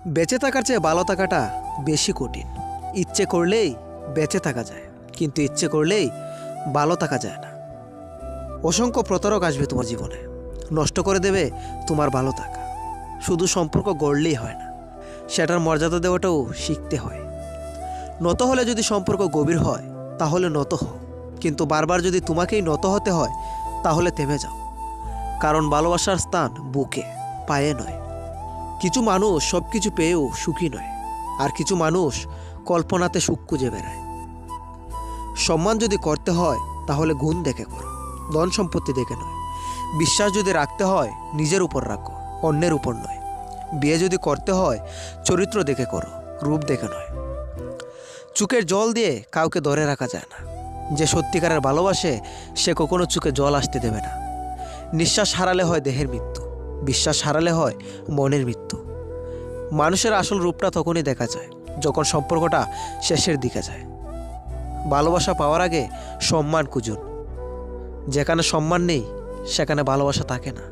বেঁচে থাকার চেয়ে ভালো থাকাটা বেশি কঠিন। ইচ্ছে করলেই বেঁচে থাকা যায়, কিন্তু ইচ্ছে করলেই ভালো থাকা যায় না। অসংখ্য প্রতারক আসবে তোমার জীবনে, নষ্ট করে দেবে তোমার ভালো থাকা। শুধু সম্পর্ক গড়লেই হয় না, সেটার মর্যাদা দেওয়াটাও শিখতে হয়। নত হলে যদি সম্পর্ক গভীর হয় তাহলে নত হও, কিন্তু বারবার যদি তোমাকেই নত হতে হয় তাহলে থেমে যাও। কারণ ভালোবাসার স্থান বুকে, পায়ে নয়। কিছু মানুষ সব কিছু পেয়েও সুখী নয়, আর কিছু মানুষ কল্পনাতে সুখ খুঁজে বেড়ায়। সম্মান যদি করতে হয় তাহলে গুণ দেখে করো, ধন সম্পত্তি দেখে নয়। বিশ্বাস যদি রাখতে হয় নিজের উপর রাখো, অন্যের উপর নয়। বিয়ে যদি করতে হয় চরিত্র দেখে করো, রূপ দেখে নয়। চোখের জল দিয়ে কাউকে ধরে রাখা যায় না। যে সত্যিকারের ভালোবাসে সে কখনো চোখে জল আসতে দেবে না। নিঃশ্বাস হারালে হয় দেহের মৃত্যু, বিশ্বাস হারালে হয় মনের মৃত্যু। মানুষের আসল রূপটা তখনই দেখা যায় যখন সম্পর্কটা শেষের দিকে যায়। ভালোবাসা পাওয়ার আগে সম্মান খুঁজুন। যেখানে সম্মান নেই সেখানে ভালোবাসা থাকে না।